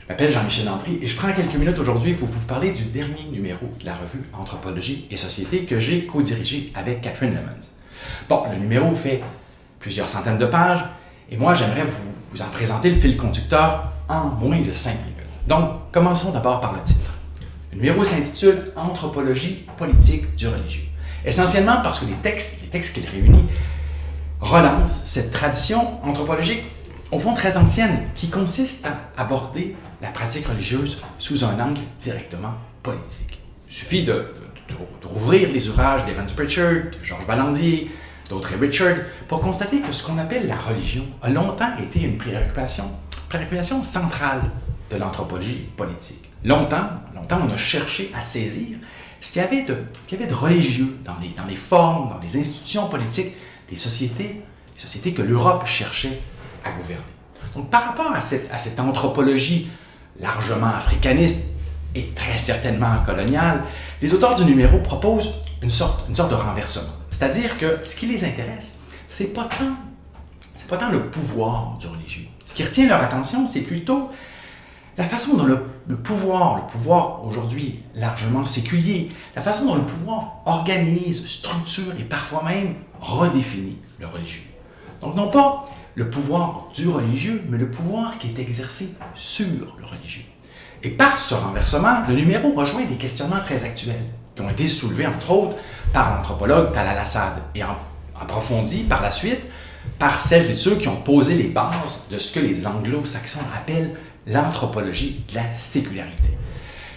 Je m'appelle Jean-Michel Landry et je prends quelques minutes aujourd'hui pour vous parler du dernier numéro de la revue Anthropologie et Société que j'ai co-dirigé avec Catherine Lemons. Bon, le numéro fait plusieurs centaines de pages et moi j'aimerais vous en présenter le fil conducteur en moins de 5 minutes. Donc, commençons d'abord par le titre. Le numéro s'intitule Anthropologie politique du religieux. Essentiellement parce que les textes qu'il réunit relancent cette tradition anthropologique au fond très ancienne, qui consiste à aborder la pratique religieuse sous un angle directement politique. Il suffit de rouvrir les ouvrages d'Evans Pritchard, de Georges Balandier, d'autres Richard, pour constater que ce qu'on appelle la religion a longtemps été une préoccupation centrale de l'anthropologie politique. Longtemps, on a cherché à saisir ce qu'il y avait de religieux dans les formes, dans les institutions politiques, des sociétés que l'Europe cherchait à gouverner. Donc, par rapport à cette anthropologie largement africaniste et très certainement coloniale, les auteurs du numéro proposent une sorte de renversement. C'est-à-dire que ce qui les intéresse, c'est pas tant le pouvoir du religieux. Ce qui retient leur attention, c'est plutôt la façon dont le pouvoir aujourd'hui largement séculier, la façon dont le pouvoir organise, structure et parfois même redéfinit le religieux. Donc, non pas le pouvoir du religieux, mais le pouvoir qui est exercé sur le religieux. Et par ce renversement, le numéro rejoint des questionnements très actuels qui ont été soulevés, entre autres, par l'anthropologue Talal Assad et approfondis par la suite par celles et ceux qui ont posé les bases de ce que les anglo-saxons appellent l'anthropologie de la sécularité.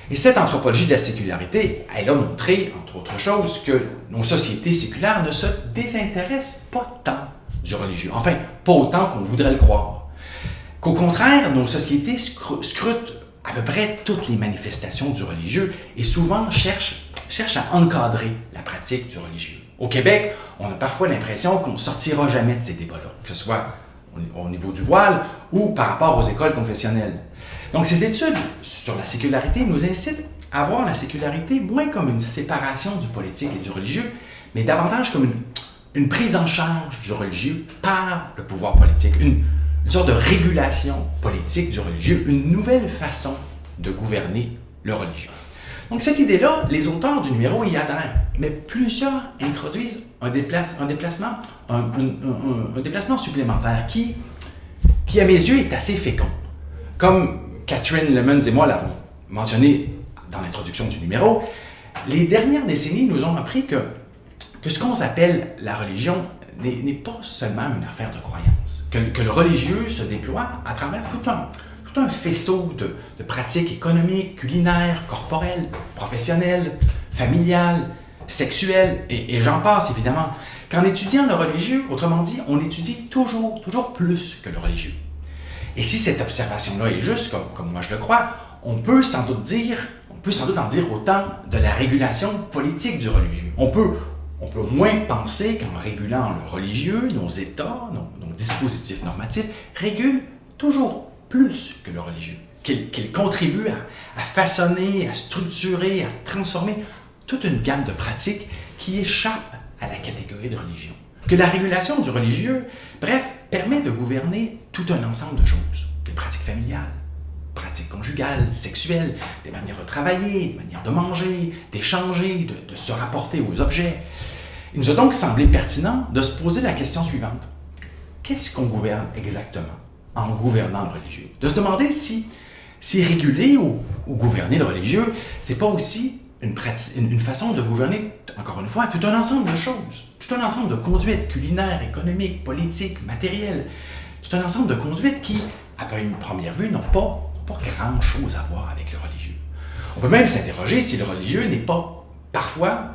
Et cette anthropologie de la sécularité, elle a montré, entre autres choses, que nos sociétés séculaires ne se désintéressent pas tant du religieux. Enfin, pas autant qu'on voudrait le croire. Qu'au contraire, nos sociétés scrutent à peu près toutes les manifestations du religieux et souvent cherchent à encadrer la pratique du religieux. Au Québec, on a parfois l'impression qu'on ne sortira jamais de ces débats-là, que ce soit au niveau du voile ou par rapport aux écoles confessionnelles. Donc, ces études sur la sécularité nous incitent à voir la sécularité moins comme une séparation du politique et du religieux, mais davantage comme une prise en charge du religieux par le pouvoir politique, une sorte de régulation politique du religieux, une nouvelle façon de gouverner le religieux. Donc cette idée-là, les auteurs du numéro y adhèrent, mais plusieurs introduisent un déplacement supplémentaire qui, à mes yeux, est assez fécond. Comme Catherine Lemons et moi l'avons mentionné dans l'introduction du numéro, les dernières décennies nous ont appris que ce qu'on appelle la religion n'est pas seulement une affaire de croyance, que le religieux se déploie à travers tout un faisceau de pratiques économiques, culinaires, corporelles, professionnelles, familiales, sexuelles, et j'en passe évidemment. Qu'en étudiant le religieux, autrement dit, on étudie toujours plus que le religieux. Et si cette observation-là est juste, comme moi je le crois, on peut sans doute en dire autant de la régulation politique du religieux. On peut au moins penser qu'en régulant le religieux, nos États, nos dispositifs normatifs régulent toujours plus que le religieux, qu'ils contribuent à façonner, à structurer, à transformer toute une gamme de pratiques qui échappent à la catégorie de religion. Que la régulation du religieux, bref, permet de gouverner tout un ensemble de choses, des pratiques familiales, pratiques conjugales, sexuelles, des manières de travailler, des manières de manger, d'échanger, de se rapporter aux objets. Il nous a donc semblé pertinent de se poser la question suivante. Qu'est-ce qu'on gouverne exactement en gouvernant le religieux? De se demander si réguler ou gouverner le religieux, c'est pas aussi une façon de gouverner, encore une fois, tout un ensemble de choses, tout un ensemble de conduites culinaires, économiques, politiques, matérielles, tout un ensemble de conduites qui, à une première vue, n'ont pas grand-chose à voir avec le religieux. On peut même s'interroger si le religieux n'est pas, parfois,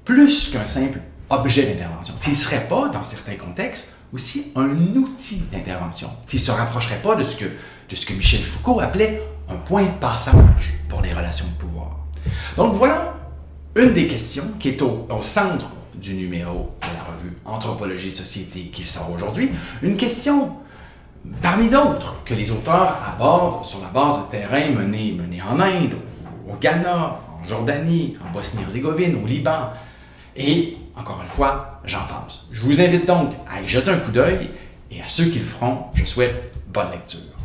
plus qu'un simple objet d'intervention. S'il ne serait pas, dans certains contextes, aussi un outil d'intervention. S'il ne se rapprocherait pas de ce que Michel Foucault appelait un point de passage pour les relations de pouvoir. Donc voilà une des questions qui est au centre du numéro de la revue Anthropologie et Société qui sort aujourd'hui. Une question parmi d'autres que les auteurs abordent sur la base de terrains menés en Inde, au Ghana, en Jordanie, en Bosnie-Herzégovine, au Liban, et encore une fois, j'en passe. Je vous invite donc à y jeter un coup d'œil et à ceux qui le feront, je souhaite bonne lecture.